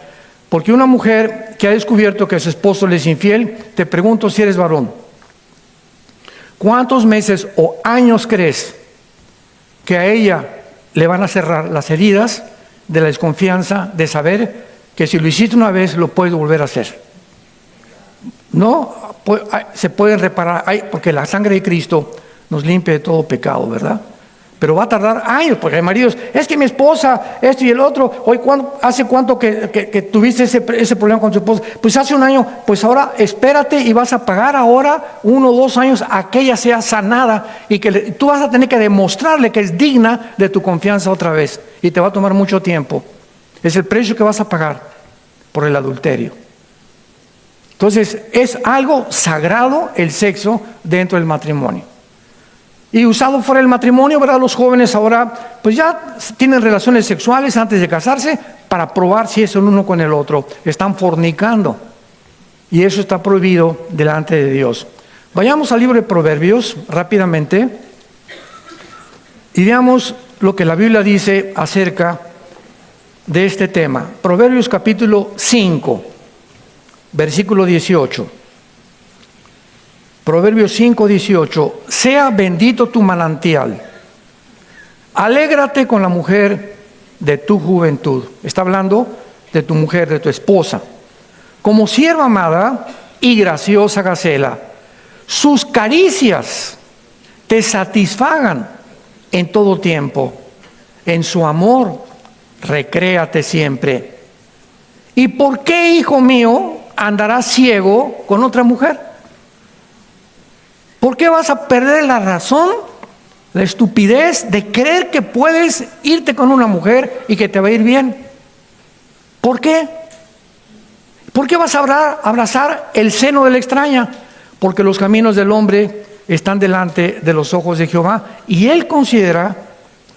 Porque una mujer que ha descubierto que su esposo le es infiel, te pregunto si eres varón, ¿cuántos meses o años crees que a ella le van a cerrar las heridas de la desconfianza, de saber que si lo hiciste una vez, lo puedes volver a hacer. No, se pueden reparar, porque la sangre de Cristo nos limpia de todo pecado, ¿verdad? Pero va a tardar años, porque hay maridos, es que mi esposa, esto y el otro, hoy, ¿hace cuánto que tuviste ese problema con tu esposa? Pues hace un año. Pues ahora espérate y vas a pagar ahora 1 o 2 años a que ella sea sanada, y que tú vas a tener que demostrarle que es digna de tu confianza otra vez, y te va a tomar mucho tiempo. Es el precio que vas a pagar por el adulterio. Entonces es algo sagrado el sexo dentro del matrimonio. Y usado fuera del matrimonio, ¿verdad? Los jóvenes ahora pues ya tienen relaciones sexuales antes de casarse para probar si es el uno con el otro. Están fornicando. Y eso está prohibido delante de Dios. Vayamos al libro de Proverbios rápidamente y veamos lo que la Biblia dice acerca de este tema. Proverbios capítulo 5, versículo 18. Proverbios 5, 18. Sea bendito tu manantial. Alégrate con la mujer de tu juventud. Está hablando de tu mujer, de tu esposa. Como sierva amada y graciosa gacela. Sus caricias te satisfagan en todo tiempo. En su amor, recréate siempre. ¿Y por qué, hijo mío, andarás ciego con otra mujer? ¿Por qué vas a perder la razón, la estupidez de creer que puedes irte con una mujer y que te va a ir bien? ¿Por qué? ¿Por qué vas a abrazar el seno de la extraña? Porque los caminos del hombre están delante de los ojos de Jehová, y Él considera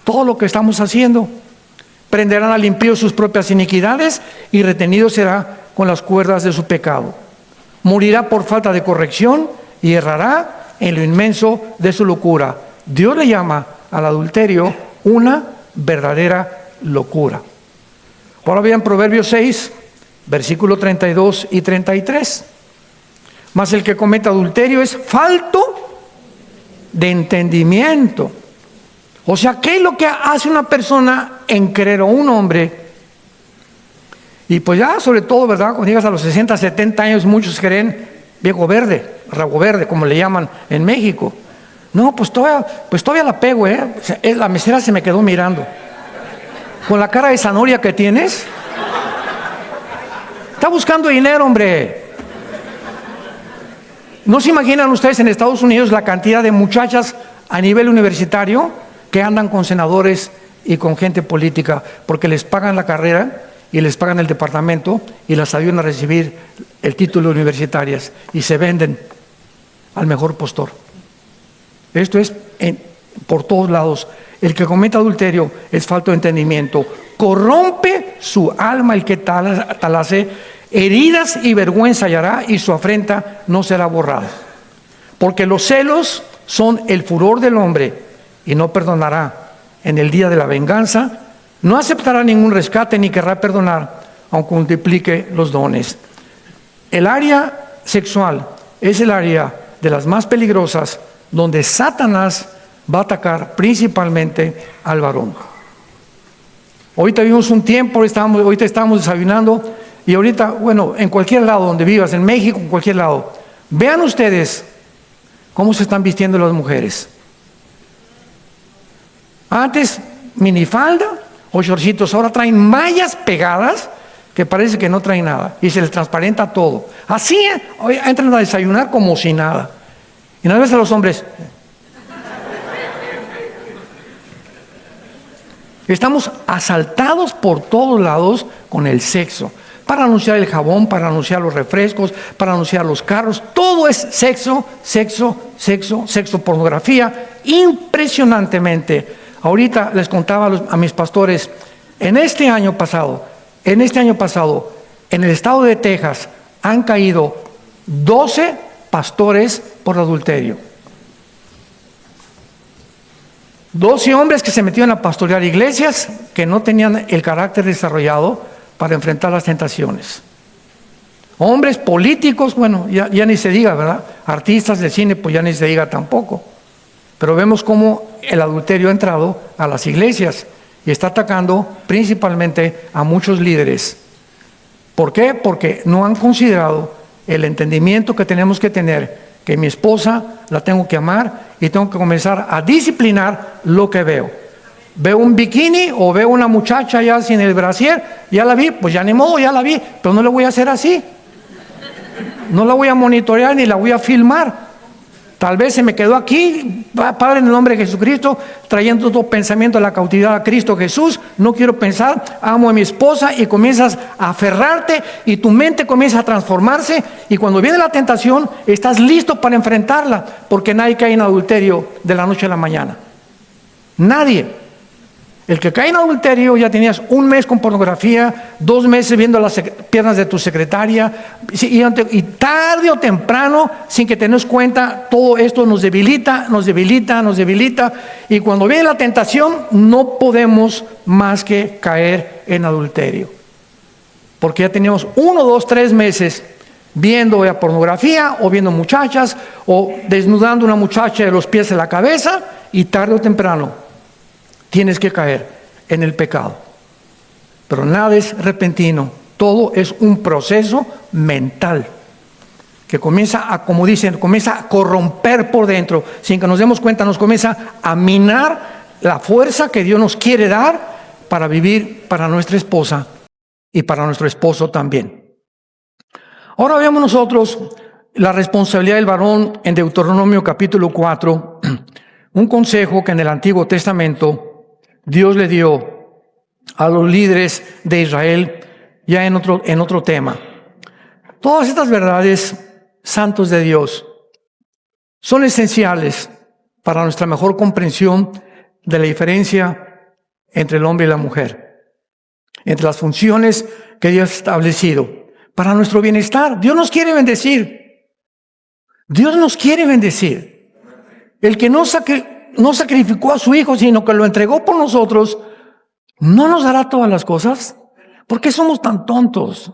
todo lo que estamos haciendo. Prenderán al impío sus propias iniquidades, y retenido será con las cuerdas de su pecado. Morirá por falta de corrección y errará en lo inmenso de su locura. Dios le llama al adulterio una verdadera locura. Ahora vean Proverbios 6, versículo 32 y 33. Mas el que comete adulterio es falto de entendimiento. O sea, ¿qué es lo que hace una persona en creer, o un hombre? Y pues ya, sobre todo, ¿verdad? Cuando llegas a los 60, 70 años, muchos creen viejo verde, rabo verde, como le llaman en México. No, pues todavía la pego, ¿eh? La mesera se me quedó mirando. Con la cara de zanahoria que tienes. Está buscando dinero, hombre. ¿No se imaginan ustedes en Estados Unidos la cantidad de muchachas a nivel universitario que andan con senadores y con gente política porque les pagan la carrera y les pagan el departamento y las ayudan a recibir el título universitarias y se venden al mejor postor? Esto es por todos lados. El que comete adulterio es falto de entendimiento. Corrompe su alma el que tal hace. Heridas y vergüenza hallará, y su afrenta no será borrada. Porque los celos son el furor del hombre, y no perdonará en el día de la venganza. No aceptará ningún rescate, ni querrá perdonar, aunque multiplique los dones. El área sexual es el área de las más peligrosas, donde Satanás va a atacar principalmente al varón. Ahorita vivimos un tiempo, ahorita estábamos desayunando, y ahorita, bueno, en cualquier lado donde vivas, en México, en cualquier lado, vean ustedes cómo se están vistiendo las mujeres. Antes minifalda o shortcitos, ahora traen mallas pegadas que parece que no traen nada y se les transparenta todo. Así entran a desayunar como si nada. Y una vez a los hombres, estamos asaltados por todos lados con el sexo. Para anunciar el jabón, para anunciar los refrescos, para anunciar los carros. Todo es sexo, sexo, sexo, sexo, pornografía. Impresionantemente. Ahorita les contaba a mis pastores, en este año pasado, en el estado de Texas, han caído 12 pastores por adulterio. 12 hombres que se metieron a pastorear iglesias que no tenían el carácter desarrollado para enfrentar las tentaciones. Hombres políticos, bueno, ya ni se diga, ¿verdad? Artistas de cine, pues ya ni se diga tampoco. Pero vemos cómo el adulterio ha entrado a las iglesias y está atacando principalmente a muchos líderes. ¿Por qué? Porque no han considerado el entendimiento que tenemos que tener, que mi esposa la tengo que amar y tengo que comenzar a disciplinar lo que veo. Veo un bikini o veo una muchacha ya sin el brasier, ya la vi, pues ya ni modo, ya la vi, pero no le voy a hacer así. No la voy a monitorear ni la voy a filmar. Tal vez se me quedó aquí, Padre, en el nombre de Jesucristo, trayendo todo pensamiento a la cautividad a Cristo Jesús. No quiero pensar, amo a mi esposa, y comienzas a aferrarte y tu mente comienza a transformarse, y cuando viene la tentación estás listo para enfrentarla, porque nadie cae en adulterio de la noche a la mañana. Nadie. El que cae en adulterio, ya tenías un mes con pornografía, 2 meses viendo las piernas de tu secretaria, y tarde o temprano, sin que te des cuenta, todo esto nos debilita, y cuando viene la tentación, no podemos más que caer en adulterio. Porque ya teníamos 1, 2, 3 meses viendo ya pornografía, o viendo muchachas, o desnudando a una muchacha de los pies a la cabeza, y tarde o temprano tienes que caer en el pecado. Pero nada es repentino, todo es un proceso mental que comienza a, como dicen, comienza a corromper por dentro, sin que nos demos cuenta, nos comienza a minar la fuerza que Dios nos quiere dar para vivir para nuestra esposa y para nuestro esposo también. Ahora veamos nosotros la responsabilidad del varón en Deuteronomio capítulo 4, un consejo que en el Antiguo Testamento Dios le dio a los líderes de Israel ya en otro tema. Todas estas verdades, santos de Dios, son esenciales para nuestra mejor comprensión de la diferencia entre el hombre y la mujer, entre las funciones que Dios ha establecido para nuestro bienestar. Dios nos quiere bendecir. Dios nos quiere bendecir. El que no sacrificó a su hijo, sino que lo entregó por nosotros, ¿no nos dará todas las cosas? ¿Por qué somos tan tontos?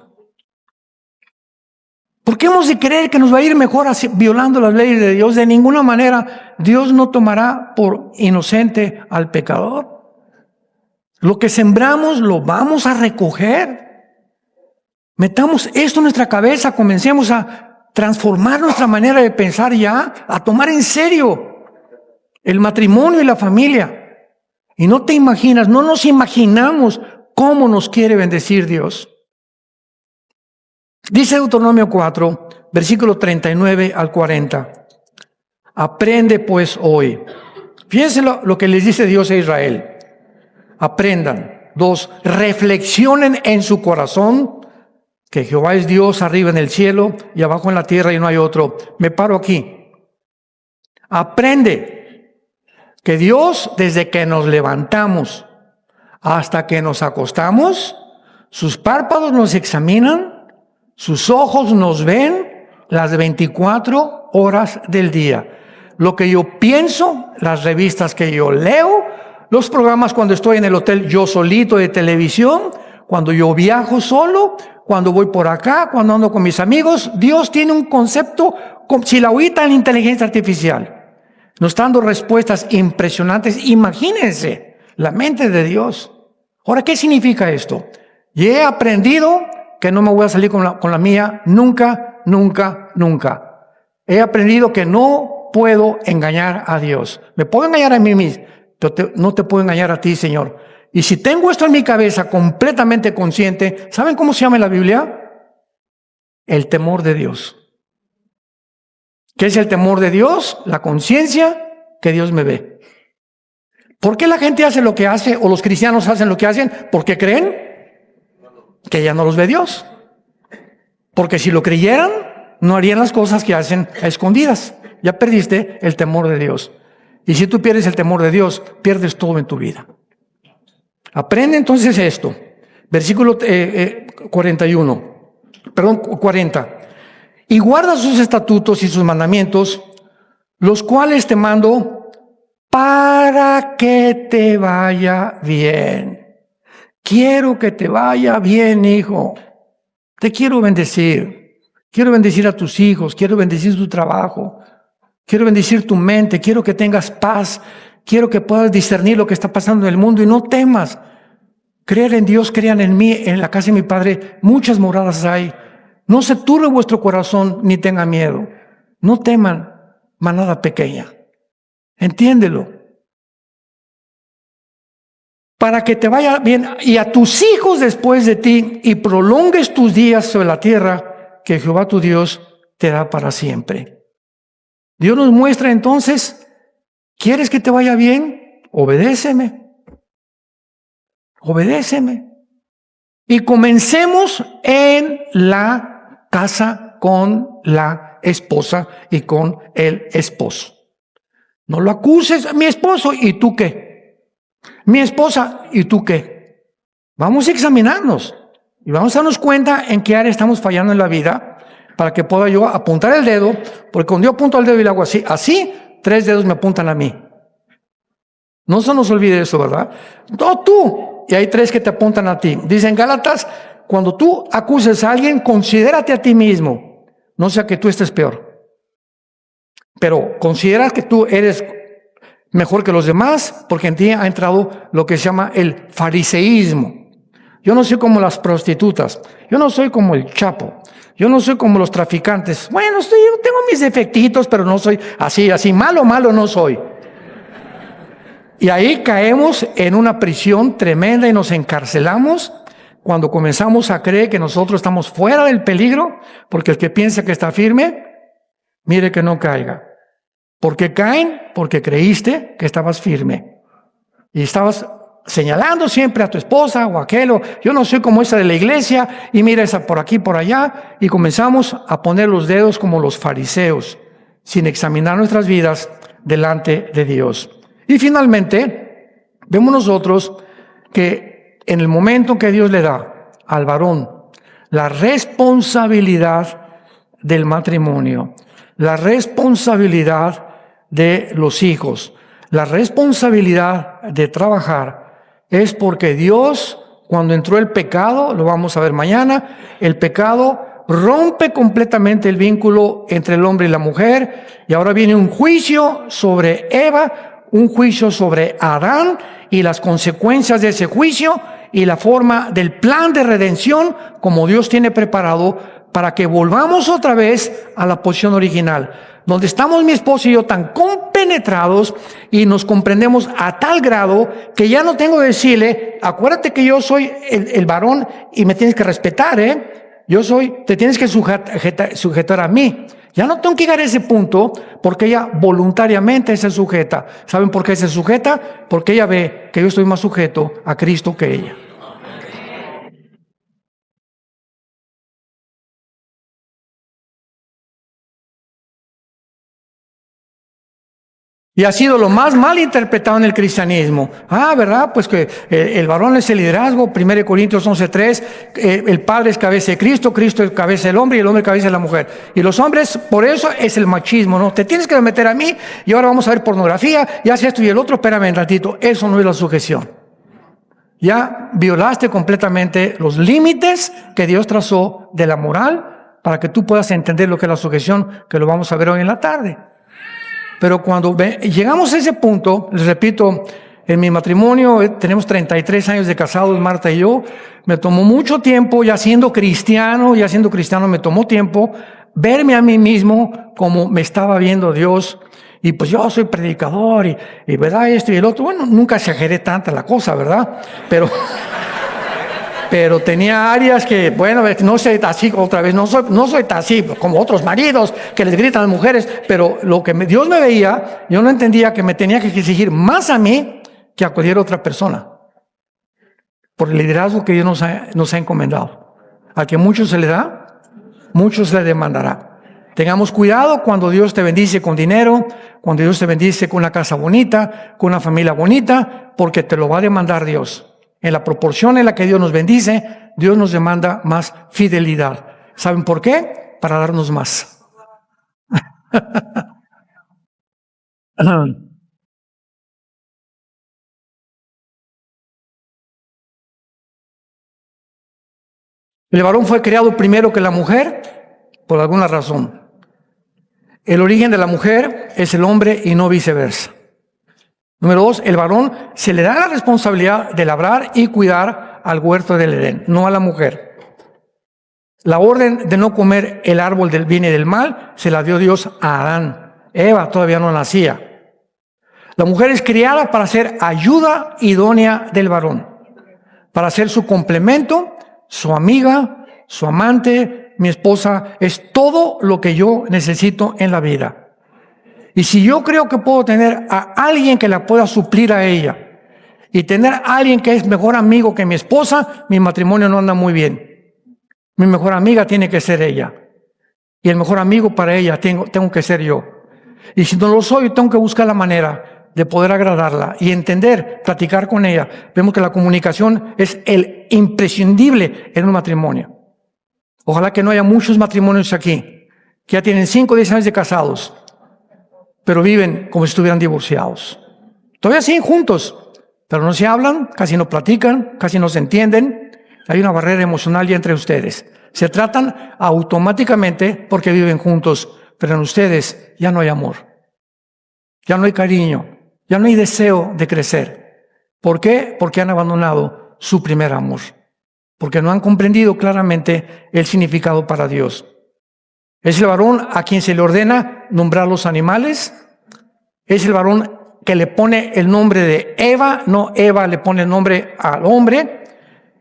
¿Por qué hemos de creer que nos va a ir mejor así, violando las leyes de Dios? De ninguna manera. Dios no tomará por inocente al pecador. Lo que sembramos lo vamos a recoger. Metamos esto en nuestra cabeza, comencemos a transformar nuestra manera de pensar ya, a tomar en serio el matrimonio y la familia. Y no te imaginas, no nos imaginamos cómo nos quiere bendecir Dios. Dice Deuteronomio 4, versículo 39 al 40. Aprende pues hoy. Fíjense lo que les dice Dios a Israel. Aprendan. 2, reflexionen en su corazón que Jehová es Dios arriba en el cielo y abajo en la tierra y no hay otro. Me paro aquí. Aprende que Dios, desde que nos levantamos hasta que nos acostamos, sus párpados nos examinan, sus ojos nos ven las 24 horas del día. Lo que yo pienso, las revistas que yo leo, los programas cuando estoy en el hotel yo solito de televisión, cuando yo viajo solo, cuando voy por acá, cuando ando con mis amigos. Dios tiene un concepto, como si la ahorita en la inteligencia artificial nos está dando respuestas impresionantes. Imagínense la mente de Dios. Ahora, ¿qué significa esto? Y he aprendido que no me voy a salir con la mía nunca. He aprendido que no puedo engañar a Dios. Me puedo engañar a mí mismo, pero no te puedo engañar a ti, Señor. Y si tengo esto en mi cabeza completamente consciente, ¿saben cómo se llama en la Biblia? El temor de Dios. ¿Qué es el temor de Dios? La conciencia que Dios me ve. ¿Por qué la gente hace lo que hace o los cristianos hacen lo que hacen? Porque creen que ya no los ve Dios. Porque si lo creyeran, no harían las cosas que hacen a escondidas. Ya perdiste el temor de Dios. Y si tú pierdes el temor de Dios, pierdes todo en tu vida. Aprende entonces esto. Versículo 40. Y guarda sus estatutos y sus mandamientos, los cuales te mando para que te vaya bien. Quiero que te vaya bien, hijo. Te quiero bendecir. Quiero bendecir a tus hijos. Quiero bendecir tu trabajo. Quiero bendecir tu mente. Quiero que tengas paz. Quiero que puedas discernir lo que está pasando en el mundo y no temas. Creer en Dios, crean en mí, en la casa de mi Padre, muchas moradas hay. No se turbe vuestro corazón, ni tenga miedo. No teman, manada pequeña. Entiéndelo. Para que te vaya bien y a tus hijos después de ti y prolongues tus días sobre la tierra que Jehová tu Dios te da para siempre. Dios nos muestra entonces, ¿quieres que te vaya bien? Obedéceme. Obedéceme. Y comencemos en la casa con la esposa y con el esposo. No lo acuses, mi esposo, ¿y tú qué? Mi esposa, ¿y tú qué? Vamos a examinarnos y vamos a darnos cuenta en qué área estamos fallando en la vida para que pueda yo apuntar el dedo, porque cuando yo apunto el dedo y le hago así, 3 dedos me apuntan a mí. No se nos olvide eso, ¿verdad? No, tú. Y hay 3 que te apuntan a ti. Dicen Gálatas, cuando tú acuses a alguien, considérate a ti mismo. No sea que tú estés peor. Pero considera que tú eres mejor que los demás, porque en ti ha entrado lo que se llama el fariseísmo. Yo no soy como las prostitutas. Yo no soy como el Chapo. Yo no soy como los traficantes. Bueno, yo tengo mis defectitos, pero no soy así. Malo no soy. Y ahí caemos en una prisión tremenda y nos encarcelamos cuando comenzamos a creer que nosotros estamos fuera del peligro, porque el que piensa que está firme, mire que no caiga. ¿Por qué caen? Porque creíste que estabas firme. Y estabas señalando siempre a tu esposa o a aquel, yo no soy como esa de la iglesia, y mira esa por aquí, por allá, y comenzamos a poner los dedos como los fariseos, sin examinar nuestras vidas delante de Dios. Y finalmente, vemos nosotros que en el momento que Dios le da al varón la responsabilidad del matrimonio, la responsabilidad de los hijos, la responsabilidad de trabajar, es porque Dios, cuando entró el pecado, lo vamos a ver mañana, el pecado rompe completamente el vínculo entre el hombre y la mujer, y ahora viene un juicio sobre Eva, un juicio sobre Adán y las consecuencias de ese juicio y la forma del plan de redención como Dios tiene preparado para que volvamos otra vez a la posición original, donde estamos mi esposo y yo tan compenetrados y nos comprendemos a tal grado que ya no tengo que decirle, acuérdate que yo soy el varón y me tienes que respetar, te tienes que sujetar a mí. Ya no tengo que llegar a ese punto porque ella voluntariamente se sujeta. ¿Saben por qué se sujeta? Porque ella ve que yo estoy más sujeto a Cristo que ella. Y ha sido lo más mal interpretado en el cristianismo. ¿Verdad? Pues que el varón es el liderazgo, 1 Corintios 11:3, el padre es cabeza de Cristo, Cristo es cabeza del hombre y el hombre es cabeza de la mujer. Y los hombres, por eso es el machismo, ¿no? Te tienes que meter a mí y ahora vamos a ver pornografía, y hace esto y el otro, espérame un ratito, eso no es la sujeción. Ya violaste completamente los límites que Dios trazó de la moral para que tú puedas entender lo que es la sujeción, que lo vamos a ver hoy en la tarde. Pero cuando llegamos a ese punto, les repito, en mi matrimonio tenemos 33 años de casados, Marta y yo, me tomó mucho tiempo, ya siendo cristiano me tomó tiempo verme a mí mismo como me estaba viendo Dios. Y pues yo soy predicador y verdad esto y el otro. Bueno, nunca exageré tanta la cosa, ¿verdad? Pero tenía áreas que, bueno, no soy así otra vez, no soy así como otros maridos que les gritan a las mujeres, pero lo que Dios me veía, yo no entendía que me tenía que exigir más a mí que a cualquier otra persona, por el liderazgo que Dios nos ha encomendado. Al que mucho se le da, mucho se le demandará. Tengamos cuidado cuando Dios te bendice con dinero, cuando Dios te bendice con una casa bonita, con una familia bonita, porque te lo va a demandar Dios. En la proporción en la que Dios nos bendice, Dios nos demanda más fidelidad. ¿Saben por qué? Para darnos más. El varón fue creado primero que la mujer, por alguna razón. El origen de la mujer es el hombre y no viceversa. Número 2, el varón se le da la responsabilidad de labrar y cuidar al huerto del Edén, no a la mujer. La orden de no comer el árbol del bien y del mal se la dio Dios a Adán. Eva todavía no nacía. La mujer es criada para ser ayuda idónea del varón, para ser su complemento, su amiga, su amante, mi esposa. Es todo lo que yo necesito en la vida. Y si yo creo que puedo tener a alguien que la pueda suplir a ella y tener a alguien que es mejor amigo que mi esposa, mi matrimonio no anda muy bien. Mi mejor amiga tiene que ser ella. Y el mejor amigo para ella tengo que ser yo. Y si no lo soy, tengo que buscar la manera de poder agradarla y entender, platicar con ella. Vemos que la comunicación es el imprescindible en un matrimonio. Ojalá que no haya muchos matrimonios aquí que ya tienen 5 o 10 años de casados, pero viven como si estuvieran divorciados. Todavía siguen juntos, pero no se hablan, casi no platican, casi no se entienden. Hay una barrera emocional ya entre ustedes. Se tratan automáticamente porque viven juntos, pero en ustedes ya no hay amor. Ya no hay cariño, ya no hay deseo de crecer. ¿Por qué? Porque han abandonado su primer amor. Porque no han comprendido claramente el significado para Dios. Es el varón a quien se le ordena nombrar los animales. Es el varón que le pone el nombre de Eva, no Eva le pone el nombre al hombre.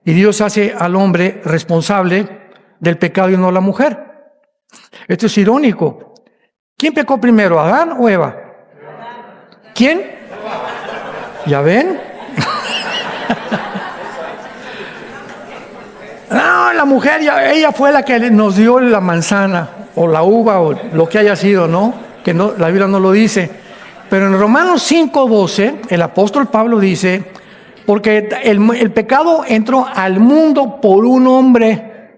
Y Dios hace al hombre responsable del pecado y no la mujer. Esto es irónico. ¿Quién pecó primero, Adán o Eva? ¿Quién? ¿Ya ven? No, la mujer, ella fue la que nos dio la manzana, o la uva, o lo que haya sido, ¿no? Que no, la Biblia no lo dice. Pero en Romanos 5:12, el apóstol Pablo dice: porque el pecado entró al mundo por un hombre,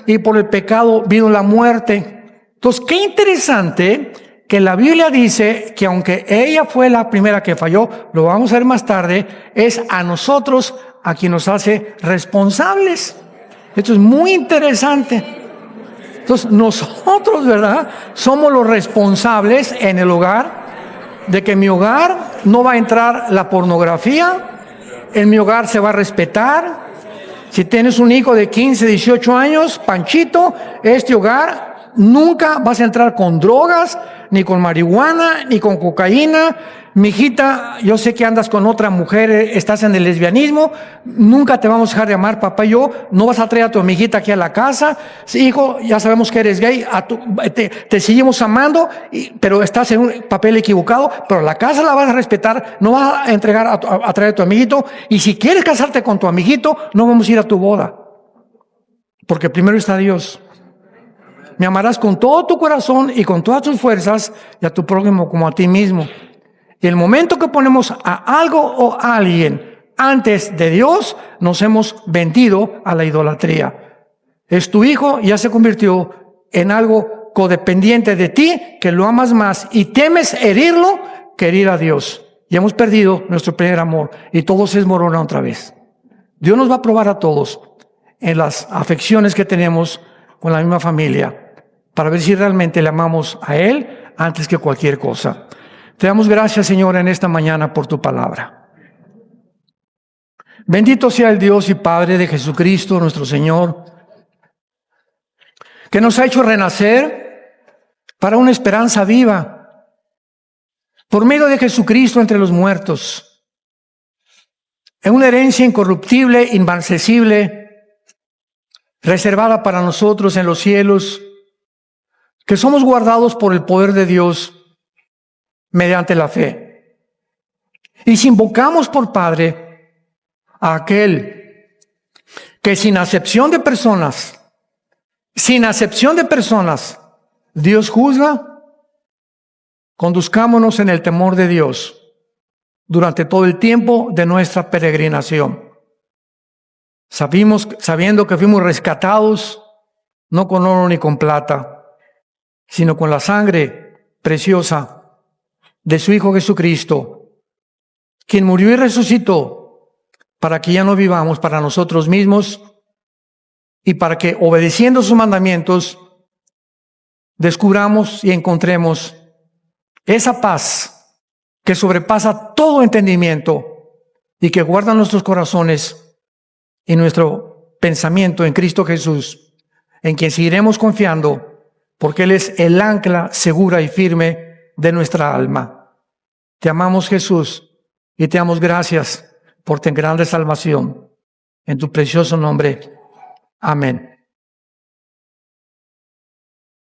y por el pecado vino la muerte. Entonces, qué interesante que la Biblia dice que aunque ella fue la primera que falló, lo vamos a ver más tarde, es a nosotros a quien nos hace responsables. Esto es muy interesante. Entonces, nosotros, ¿verdad?, somos los responsables en el hogar de que en mi hogar no va a entrar la pornografía. En mi hogar se va a respetar. Si tienes un hijo de 15, 18 años, Panchito, este hogar nunca vas a entrar con drogas, ni con marihuana, ni con cocaína. Mijita, yo sé que andas con otra mujer, estás en el lesbianismo, nunca te vamos a dejar de amar, papá y yo. No vas a traer a tu amiguita aquí a la casa. Sí, hijo, ya sabemos que eres gay, te seguimos amando, pero estás en un papel equivocado. Pero la casa la vas a respetar, no vas a entregar a traer a tu amiguito. Y si quieres casarte con tu amiguito, no vamos a ir a tu boda, porque primero está Dios. Me amarás con todo tu corazón y con todas tus fuerzas, y a tu prójimo como a ti mismo. Y el momento que ponemos a algo o a alguien antes de Dios, nos hemos vendido a la idolatría. Es tu hijo, ya se convirtió en algo codependiente de ti, que lo amas más y temes herirlo que herir a Dios. Y hemos perdido nuestro primer amor y todo se desmorona otra vez. Dios nos va a probar a todos en las afecciones que tenemos con la misma familia, para ver si realmente le amamos a Él antes que cualquier cosa. Te damos gracias, Señor, en esta mañana por tu palabra. Bendito sea el Dios y Padre de Jesucristo, nuestro Señor, que nos ha hecho renacer para una esperanza viva, por medio de Jesucristo entre los muertos, en una herencia incorruptible, inmarcesible, reservada para nosotros en los cielos, que somos guardados por el poder de Dios mediante la fe. Y si invocamos por Padre a aquel que sin acepción de personas, Dios juzga, conduzcámonos en el temor de Dios durante todo el tiempo de nuestra peregrinación. Sabiendo que fuimos rescatados no con oro ni con plata, sino con la sangre preciosa de su Hijo Jesucristo, quien murió y resucitó para que ya no vivamos para nosotros mismos y para que, obedeciendo sus mandamientos, descubramos y encontremos esa paz que sobrepasa todo entendimiento y que guarda nuestros corazones y nuestro pensamiento en Cristo Jesús, en quien seguiremos confiando, porque Él es el ancla segura y firme de nuestra alma. Te amamos, Jesús, y te damos gracias por tan grande salvación. En tu precioso nombre. Amén.